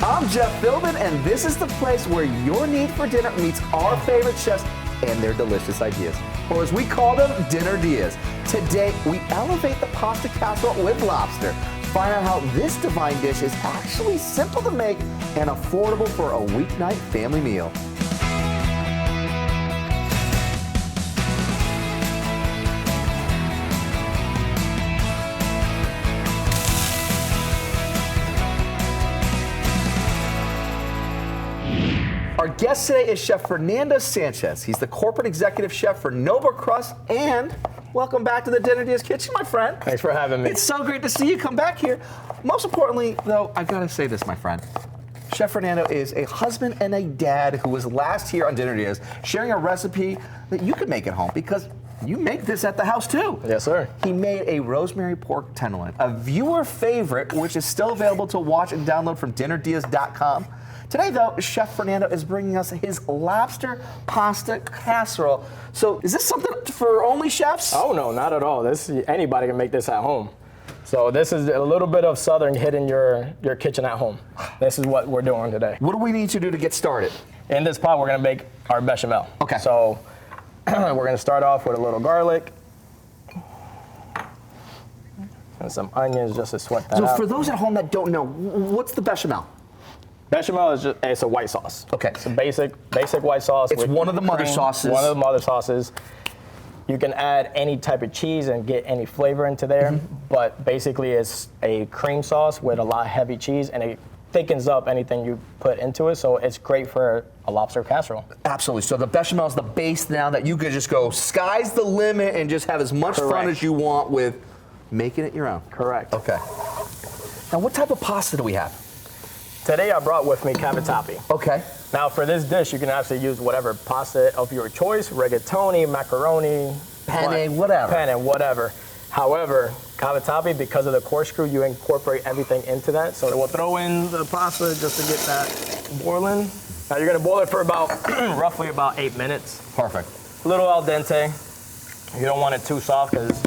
I'm Jeff Philbin, and this is the place where your need for dinner meets our favorite chefs and their delicious ideas. Or as we call them, Dinner DeeAs. Today, we elevate the pasta casserole with lobster. Find out how this divine dish is actually simple to make and affordable for a weeknight family meal. Our guest today is Chef Fernando Sanchez. He's the corporate executive chef for Noble Crust, and welcome back to the Dinner DeeAs kitchen, my friend. Thanks for having me. It's so great to see you come back here. Most importantly, though, I gotta say this, my friend. Chef Fernando is a husband and a dad who was last here on Dinner DeeAs, sharing a recipe that you could make at home because you make this at the house too. Yes, sir. He made a rosemary pork tenderloin, a viewer favorite, which is still available to watch and download from dinnerdeas.com. Today, though, Chef Fernando is bringing us his lobster pasta casserole. So, is this something for only chefs? Oh no, not at all. Anybody can make this at home. So this is a little bit of Southern hitting your kitchen at home. This is what we're doing today. What do we need to do to get started? In this pot, we're gonna make our bechamel. Okay. So we're gonna start off with a little garlic and some onions just to sweat that So, out. for those at home that don't know, what's the bechamel? Bechamel is it's a white sauce. Okay. It's a basic white sauce. It's with one of the mother cream, sauces. One of the mother sauces. You can add any type of cheese and get any flavor into there, but basically it's a cream sauce with a lot of heavy cheese, and it thickens up anything you put into it, so it's great for a lobster casserole. Absolutely. So the bechamel is the base now that you could just go sky's the limit and just have as much fun as you want with making it your own. Correct. Okay. Now, what type of pasta do we have? Today I brought with me cavatappi. Okay. Now for this dish, you can actually use whatever pasta of your choice, rigatoni, macaroni, Penne, whatever. Penne, whatever. However, cavatappi, because of the corkscrew, you incorporate everything into that. So we'll throw in the pasta just to get that boiling. Now you're gonna boil it for about, roughly about 8 minutes. Perfect. A little al dente. You don't want it too soft because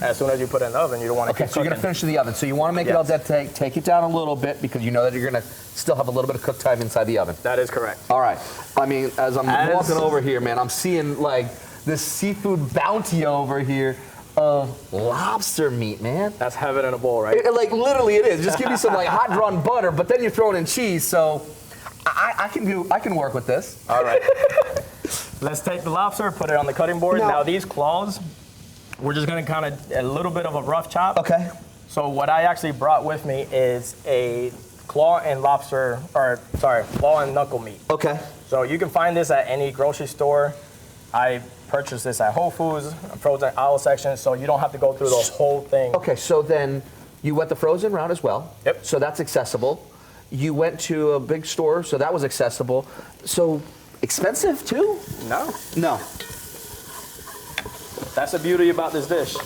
as soon as you put it in the oven, you don't want it Okay, keep so you're cooking. gonna finish in the oven. So you wanna make it al dente, take it down a little bit because you know that you're gonna still have a little bit of cook time inside the oven. That is correct. All right. I mean, as I'm walking over here, man, I'm seeing like this seafood bounty over here of lobster meat, man. That's heaven in a bowl, right? Like literally it is. Just give me some like hot drawn butter, but then you're throwing in cheese, so I can work with this. All right. Let's take the lobster, put it on the cutting board. Now these claws, we're just gonna kind of a little bit of a rough chop. Okay. So what I actually brought with me is a claw and knuckle meat. Okay. So you can find this at any grocery store. I purchased this at Whole Foods, frozen aisle section, so you don't have to go through the whole thing. Okay, so then you went the frozen route as well. Yep. So that's accessible. You went to a big store, so that was accessible. So expensive too? No. No. That's the beauty about this dish.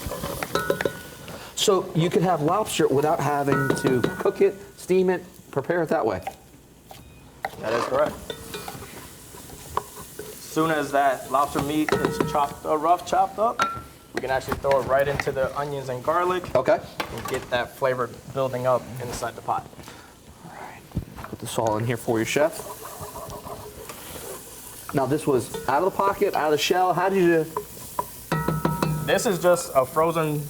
So you can have lobster without having to cook it, steam it, prepare it that way. That is correct. As soon as that lobster meat is rough chopped up, we can actually throw it right into the onions and garlic. Okay. And get that flavor building up inside the pot. All right. Put this all in here for you, chef. Now this was out of the pocket, out of the shell. How did you? This is just a frozen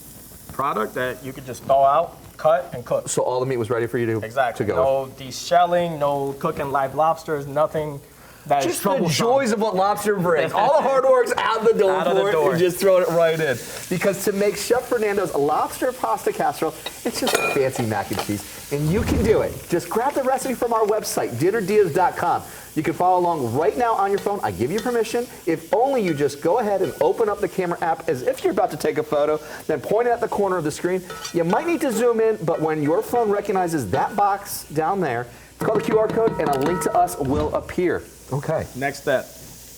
product that you could just thaw out, cut, and cook. So all the meat was ready for you to Exactly. to go. No deshelling, no cooking live lobsters, nothing that is Just the troublesome. joys of what lobster brings. All the hard work's out the door Out of the for it, door. and just throwing it right in. Because to make Chef Fernando's lobster pasta casserole, it's just fancy mac and cheese. And you can do it. Just grab the recipe from our website, dinnerdeas.com. You can follow along right now on your phone. I give you permission. If only you just go ahead and open up the camera app as if you're about to take a photo, then point it at the corner of the screen. You might need to zoom in, but when your phone recognizes that box down there, call the QR code and a link to us will appear. Okay. Next step,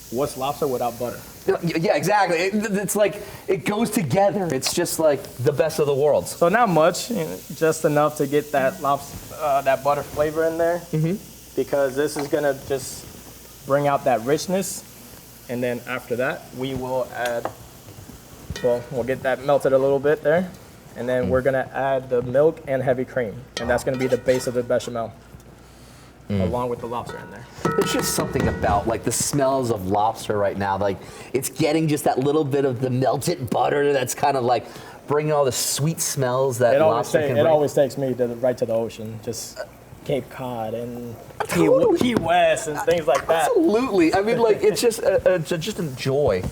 what's lobster without butter? Yeah, exactly. It's like, it goes together. It's just like the best of the worlds. So not much, just enough to get that lobster, that butter flavor in there. Because this is gonna just bring out that richness. And then after that, we will add, well, we'll get that melted a little bit there. And then we're gonna add the milk and heavy cream. And that's gonna be the base of the bechamel. along with the lobster in there. There's just something about like the smells of lobster right now. Like it's getting just that little bit of the melted butter that's kind of like bringing all the sweet smells that lobster can bring. It always takes me right to the ocean, just Cape Cod and Key West and things like that. Absolutely. I mean, like it's just a joy.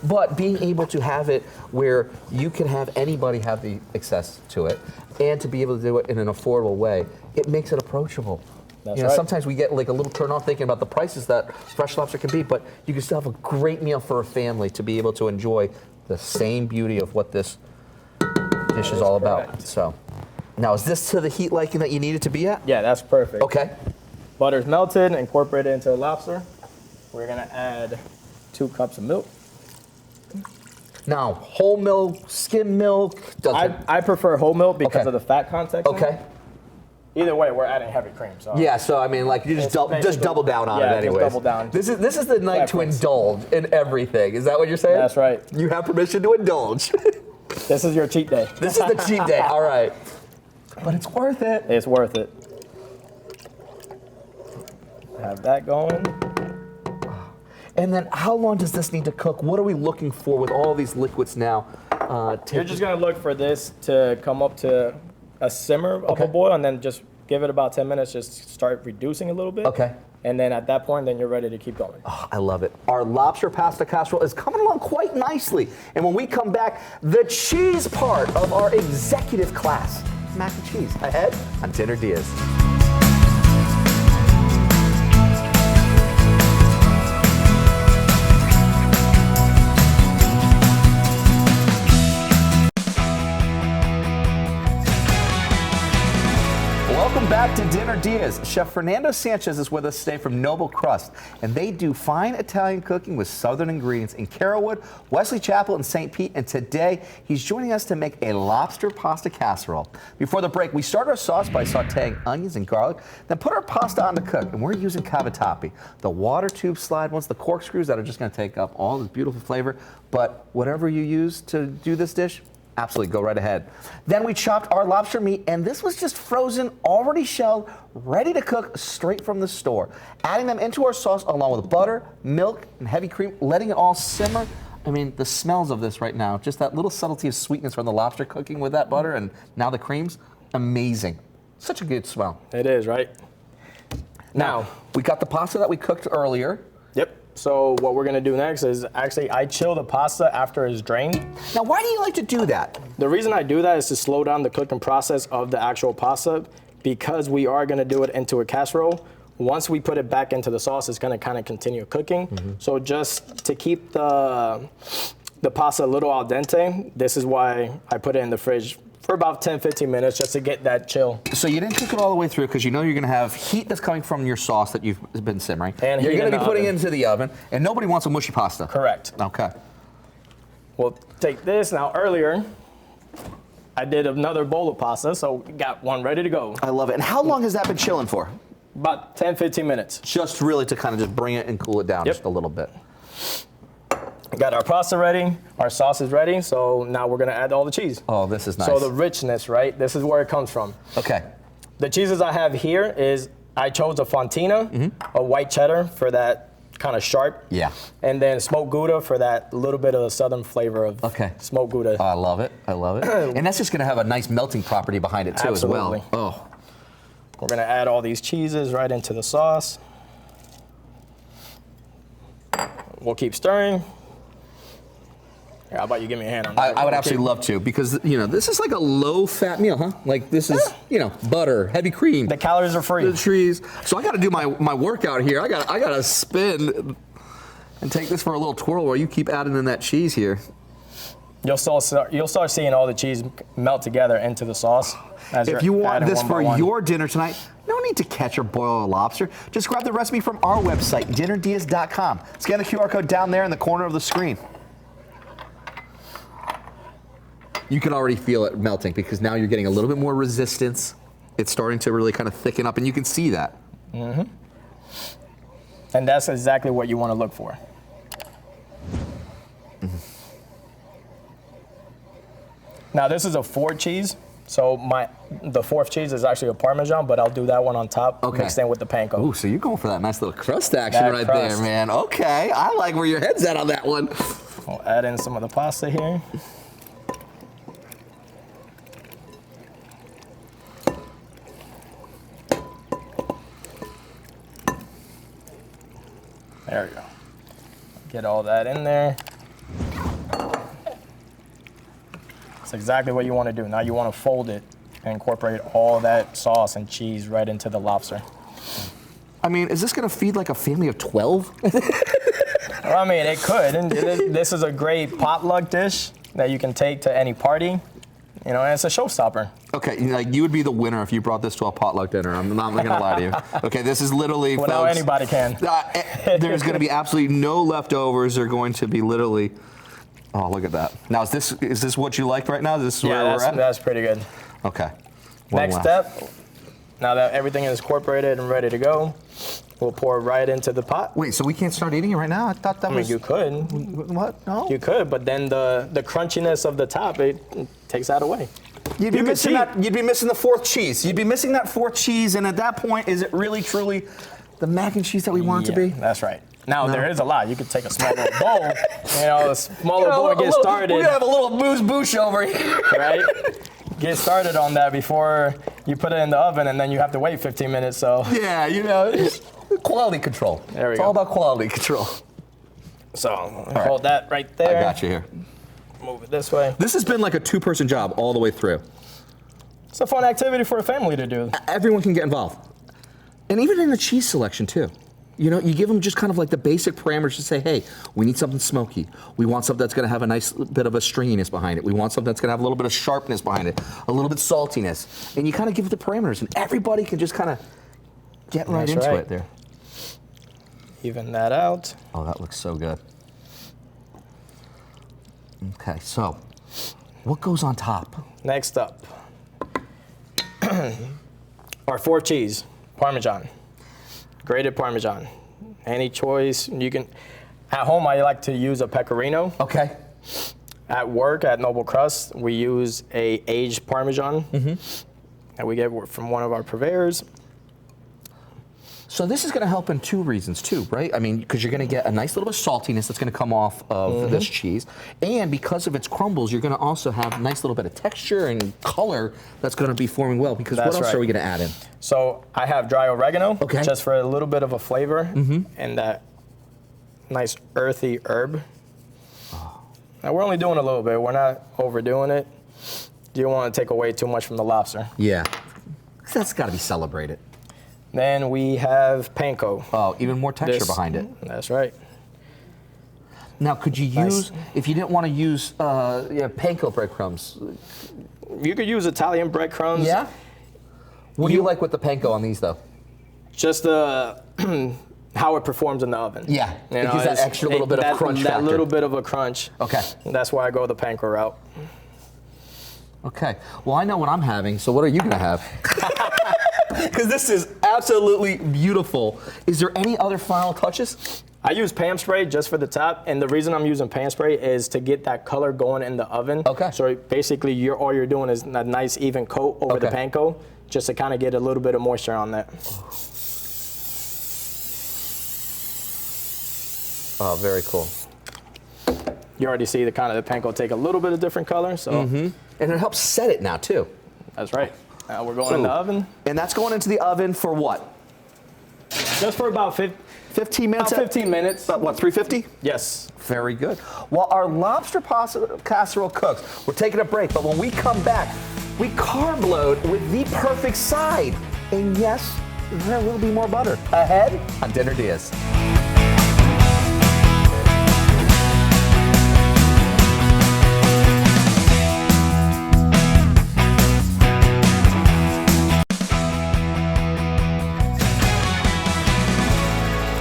But being able to have it where you can have anybody have the access to it, and to be able to do it in an affordable way, it makes it approachable. That's right. Sometimes we get like a little turn off thinking about the prices that fresh lobster can be, but you can still have a great meal for a family to be able to enjoy the same beauty of what this dish is all about. So, now is this to the heat liking that you need it to be at? Yeah, that's perfect. Okay. Butter's melted, incorporated into the lobster. We're gonna add 2 cups of milk. Now, whole milk, skim milk. I prefer whole milk because of the fat content. Okay. Either way, we're adding heavy cream. So yeah, so I mean, like you just double down on it anyway. Double down. This is the night to indulge in everything. Is that what you're saying? That's right. You have permission to indulge. This is your cheat day. This is the cheat day. All right. But it's worth it. It's worth it. Have that going. And then how long does this need to cook? What are we looking for with all these liquids now? You're just gonna look for this to come up to a simmer of a boil, and then just give it about 10 minutes, just start reducing a little bit. Okay. And then at that point, then you're ready to keep going. Oh, I love it. Our lobster pasta casserole is coming along quite nicely. And when we come back, the cheese part of our executive class, mac and cheese, ahead on Dinner DeeAs. Welcome back to Dinner DeeAs. Chef Fernando Sanchez is with us today from Noble Crust, and they do fine Italian cooking with southern ingredients in Carrollwood, Wesley Chapel, and St. Pete, and today he's joining us to make a lobster pasta casserole. Before the break, we started our sauce by sauteing onions and garlic, then put our pasta on to cook, and we're using cavatappi, the water tube slide ones, the corkscrews that are just going to take up all this beautiful flavor, but whatever you use to do this dish, absolutely, go right ahead. Then we chopped our lobster meat, and this was just frozen, already shelled, ready to cook straight from the store. Adding them into our sauce along with butter, milk, and heavy cream, letting it all simmer. I mean, the smells of this right now, just that little subtlety of sweetness from the lobster cooking with that butter and now the creams, amazing. Such a good smell. It is, right? Now, we got the pasta that we cooked earlier. Yep. So what we're gonna do next is actually I chill the pasta after it's drained. Now, why do you like to do that? The reason I do that is to slow down the cooking process of the actual pasta, because we are gonna do it into a casserole. Once we put it back into the sauce, it's gonna kind of continue cooking. So just to keep the pasta a little al dente, this is why I put it in the fridge for about 10-15 minutes just to get that chill. So you didn't cook it all the way through because you know you're going to have heat that's coming from your sauce that you've been simmering. And you're going to be putting it oven. into the oven, and nobody wants a mushy pasta. Correct. Okay. We'll take this. Now earlier, I did another bowl of pasta, so we got one ready to go. I love it. And how long has that been chilling for? About 10-15 minutes. Just really to kind of just bring it and cool it down just a little bit. Got our pasta ready, our sauce is ready, so now we're gonna add all the cheese. Oh, this is nice. So the richness, right? This is where it comes from. Okay. The cheeses I have here is, I chose a Fontina, a white cheddar for that kind of sharp. Yeah. And then smoked Gouda for that little bit of the southern flavor of smoked Gouda. I love it. I love it. And that's just gonna have a nice melting property behind it too as well. Oh. We're gonna add all these cheeses right into the sauce. We'll keep stirring. How about you give me a hand on that? I would absolutely love to, because you know this is like a low-fat meal, huh? Like this is, you know, butter, heavy cream. The calories are free. The trees. So I got to do my workout here. I got to spin and take this for a little twirl while you keep adding in that cheese here. You'll start seeing all the cheese melt together into the sauce. If you want this for your dinner tonight, no need to catch or boil a lobster. Just grab the recipe from our website, dinnerdeas.com. Scan the QR code down there in the corner of the screen. You can already feel it melting because now you're getting a little bit more resistance. It's starting to really kind of thicken up, and you can see that. And that's exactly what you want to look for. Now this is a Ford cheese. So the fourth cheese is actually a Parmesan, but I'll do that one on top, mixed in with the panko. Ooh, so you're going for that nice little crust action right crust. there, man. Okay, I like where your head's at on that one. We'll add in some of the pasta here. There we go. Get all that in there. That's exactly what you want to do. Now you want to fold it and incorporate all that sauce and cheese right into the lobster. I mean, is this going to feed like a family of 12? Well, I mean, it could. And this is a great potluck dish that you can take to any party. You know, and it's a showstopper. Okay, like you would be the winner if you brought this to a potluck dinner. I'm not going to lie to you. Okay, this is literally, Well, now folks, anybody can. there's going to be absolutely no leftovers. They're going to be literally. Oh, look at that. Now, is this what you like right now? Is this where we're at? That's pretty good. Okay. Next step, now that everything is incorporated and ready to go, we'll pour right into the pot. Wait, so we can't start eating it right now? I thought that was. You could. What? No. You could, but then the crunchiness of the top, it takes that away. You'd be missing that. You'd be missing the fourth cheese. You'd be missing that fourth cheese, and at that point, is it really truly the mac and cheese that we want it to be? That's right. Now there is a lot. You could take a small little bowl, a smaller bowl, and get started. We're gonna have a little booze boosh over here, right? Get started on that before you put it in the oven, and then you have to wait 15 minutes. So yeah, it's quality control. There we it's go. all about quality control. So hold that right there. I got you here. Move it this way. This has been like a two-person job all the way through. It's a fun activity for a family to do. Everyone can get involved, and even in the cheese selection too. You give them just kind of like the basic parameters to say, hey, we need something smoky. We want something that's going to have a nice bit of a stringiness behind it. We want something that's going to have a little bit of sharpness behind it, a little bit saltiness. And you kind of give it the parameters, and everybody can just kind of get right into it there. Even that out. Oh, that looks so good. Okay, so what goes on top? Next up, our fourth cheese, Parmesan. Grated Parmesan. Any choice. You can. At home, I like to use a pecorino. Okay. At work, at Noble Crust, we use a aged Parmesan that we get from one of our purveyors. So this is going to help in two reasons too, right? I mean, because you're going to get a nice little bit of saltiness that's going to come off of this cheese, and because of its crumbles, you're going to also have a nice little bit of texture and color that's going to be forming well. Because what else are we going to add in? So I have dry oregano, okay, just for a little bit of a flavor, and that nice earthy herb. Now we're only doing a little bit. We're not overdoing it. You don't want to take away too much from the lobster. Yeah, that's got to be celebrated. Then we have panko. Oh, even more texture behind it. That's right. Now, could you use, if you didn't want to use panko breadcrumbs? You could use Italian breadcrumbs. Yeah? What do you like with the panko on these, though? Just how it performs in the oven. Yeah, it gives that extra little bit of crunch factor. That little bit of a crunch. Okay. That's why I go the panko route. Okay. Well, I know what I'm having, so what are you going to have? Because this is absolutely beautiful. Is there any other final touches? I use Pam spray just for the top, and the reason I'm using Pam spray is to get that color going in the oven. Okay. So basically, all you're doing is a nice even coat over the panko, just to kind of get a little bit of moisture on that. Oh, very cool. You already see the panko take a little bit of different color, so. And it helps set it now too. That's right. Now we're going in the oven. And that's going into the oven for what? Just for about 15 minutes? About 15 minutes. About what, 350? Yes. Very good. While our lobster pasta casserole cooks, we're taking a break, but when we come back, we carb load with the perfect side. And yes, there will be more butter ahead on Dinner DeeAs.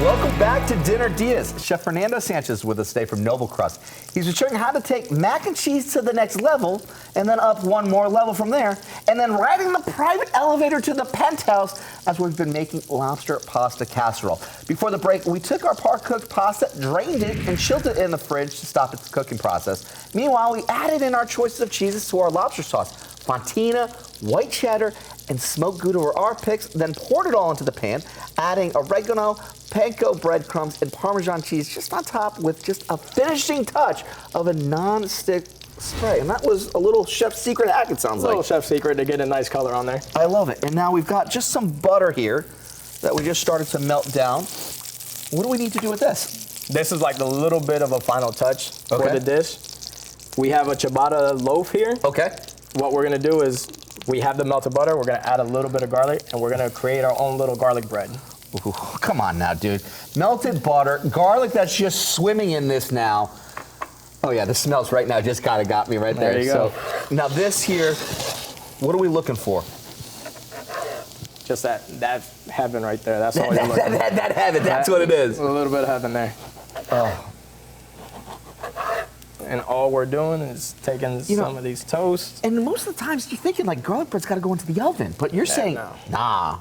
Welcome back to Dinner DeeAs. Chef Fernando Sanchez with us today from Noble Crust. He's been showing how to take mac and cheese to the next level and then up one more level from there and then riding the private elevator to the penthouse as we've been making lobster pasta casserole. Before the break, we took our par-cooked pasta, drained it, and chilled it in the fridge to stop its cooking process. Meanwhile, we added in our choices of cheeses to our lobster sauce. fontina, white cheddar, and smoked Gouda were our picks, then poured it all into the pan, adding oregano, panko breadcrumbs, and Parmesan cheese just on top with just a finishing touch of a non-stick spray. And that was a little chef's secret hack, it sounds like. A little chef's secret to get a nice color on there. I love it. And now we've got just some butter here that we just started to melt down. What do we need to do with this? This is like a little bit of a final touch for the dish. We have a ciabatta loaf here. Okay. What we're gonna do is, we have the melted butter, we're gonna add a little bit of garlic, and we're gonna create our own little garlic bread. Ooh, come on now, dude. Melted butter, garlic that's just swimming in this now. Oh yeah, the smells right now just kind of got me right there. There you go. So now this here, what are we looking for? Just that heaven right there. That's all you're looking for. That heaven, that's what it is. A little bit of heaven there. Oh. And all we're doing is taking some of these toasts. And most of the times you're thinking like garlic bread's got to go into the oven, but you're saying, nah.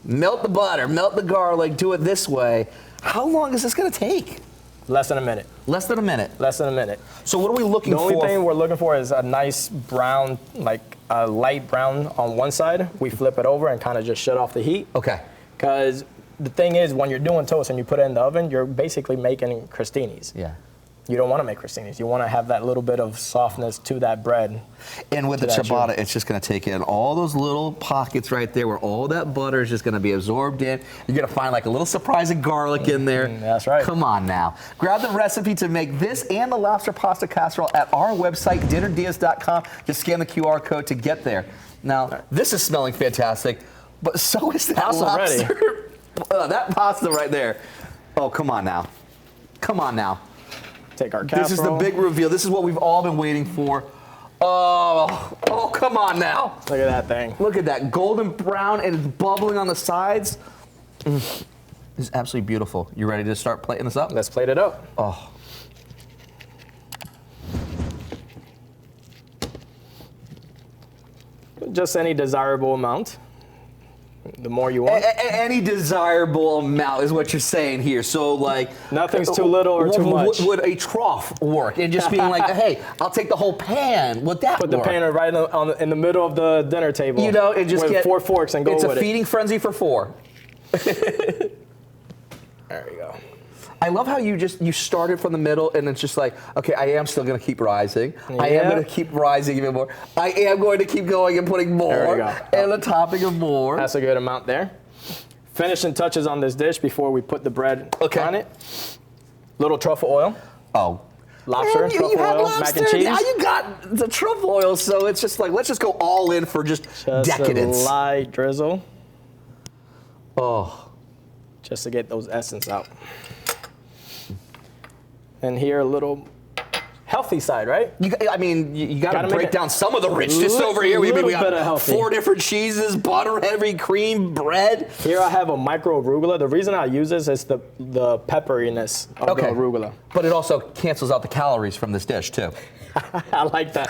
Melt the butter, melt the garlic, do it this way. How long is this going to take? Less than a minute. Less than a minute. Less than a minute. So what are we looking for? The only thing we're looking for is a nice brown, like a light brown on one side. We flip it over and kind of just shut off the heat. Okay. Because the thing is, when you're doing toast and you put it in the oven, you're basically making crostinis. Yeah. You don't want to make crostinis. You want to have that little bit of softness to that bread. And with the ciabatta, it's just going to take in all those little pockets right there where all that butter is just going to be absorbed in. You're going to find like a little surprising garlic in there. That's right. Come on now. Grab the recipe to make this and the lobster pasta casserole at our website, dinnerdeas.com. Just scan the QR code to get there. Now, this is smelling fantastic, but so is that Pasta lobster. ready. That pasta right there. Oh, come on now. Come on now. Take our casserole. This is the big reveal. This is what we've all been waiting for. Oh, come on now. Look at that thing. Look at that, golden brown and it's bubbling on the sides. This is absolutely beautiful. You ready to start plating this up? Let's plate it up. Oh. Just any desirable amount. The more you want. Any desirable amount is what you're saying here. So like, nothing's too little or too much. Would a trough work? And just being like, hey, I'll take the whole pan. Would that Put work? the pan right in the middle of the dinner table. You know, and just with get 4 forks and go with it. It's a feeding frenzy for 4. There we go. I love how you started from the middle and it's just like, okay, I am still going to keep rising. Yeah. I am going to keep rising even more. I am going to keep going and putting more and a topping of more. That's a good amount there. Finishing touches on this dish before we put the bread on it. Little truffle oil. Oh. Lobster, man, truffle oil, lobster, mac and cheese. Now you got the truffle oil, so it's just like, let's just go all in for just decadence. A light drizzle. Oh. Just to get those essence out. And here a little healthy side, right? You got to break down some of the richness over here. We got 4 different cheeses, butter, heavy cream, bread. Here I have a micro arugula. The reason I use this is the pepperiness of the arugula. But it also cancels out the calories from this dish too. I like that.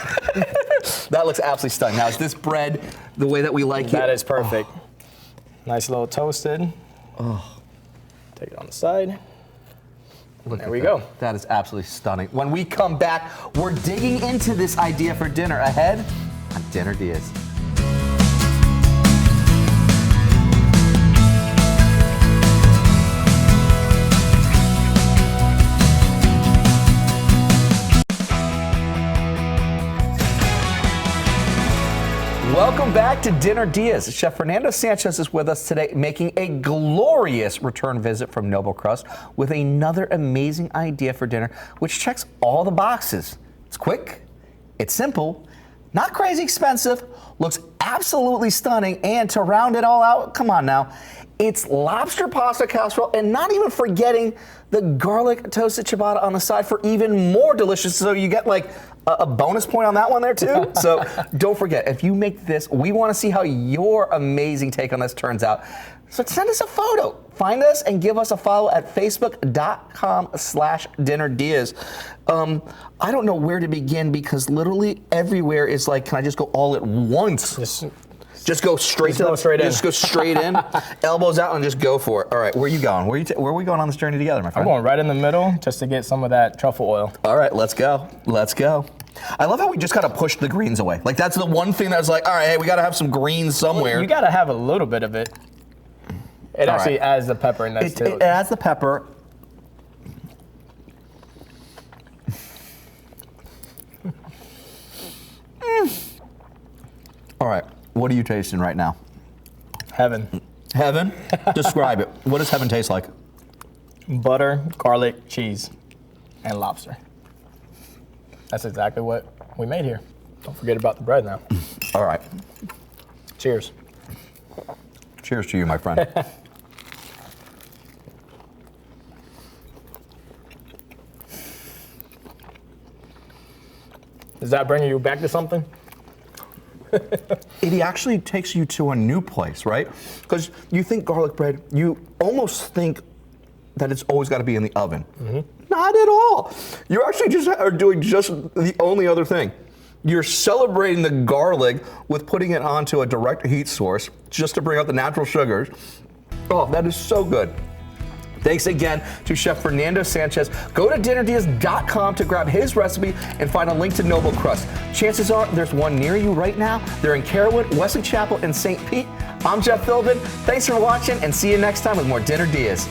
That looks absolutely stunning. Now is this bread the way that we like it? That is perfect. Oh. Nice little toasted. Oh. Take it on the side. There we go. That is absolutely stunning. When we come back, we're digging into this idea for dinner ahead on Dinner Diaz. Welcome back to Dinner Diaz. Chef Fernando Sanchez is with us today, making a glorious return visit from Noble Crust with another amazing idea for dinner, which checks all the boxes. It's quick, it's simple, not crazy expensive, looks absolutely stunning, and to round it all out, come on now, it's lobster pasta casserole, and not even forgetting the garlic toasted ciabatta on the side for even more delicious. So you get like a bonus point on that one there too. So don't forget, if you make this, we want to see how your amazing take on this turns out. So send us a photo. Find us and give us a follow at facebook.com/dinnerdiaz. I don't know where to begin because literally everywhere is like, can I just go all at once? Just go straight in. Just go straight in, elbows out, and just go for it. All right, where are you going? Where are we going on this journey together, my friend? I'm going right in the middle just to get some of that truffle oil. All right, let's go. Let's go. I love how we just kind of pushed the greens away. Like that's the one thing that's like, all right, hey, we got to have some greens somewhere. You got to have a little bit of it. It actually adds the pepperiness to it. It adds the pepper. All right, what are you tasting right now? Heaven. Heaven? Describe it. What does heaven taste like? Butter, garlic, cheese, and lobster. That's exactly what we made here. Don't forget about the bread now. All right. Cheers. Cheers to you, my friend. Is that bringing you back to something? It actually takes you to a new place, right? Because you think garlic bread, you almost think that it's always got to be in the oven. Not at all. You actually just are doing just the only other thing. You're celebrating the garlic with putting it onto a direct heat source just to bring out the natural sugars. Oh, that is so good. Thanks again to Chef Fernando Sanchez. Go to dinnerdeas.com to grab his recipe and find a link to Noble Crust. Chances are there's one near you right now. They're in Carrollwood, Wesley Chapel, and St. Pete. I'm Jeff Philbin. Thanks for watching and see you next time with more Dinner Dias.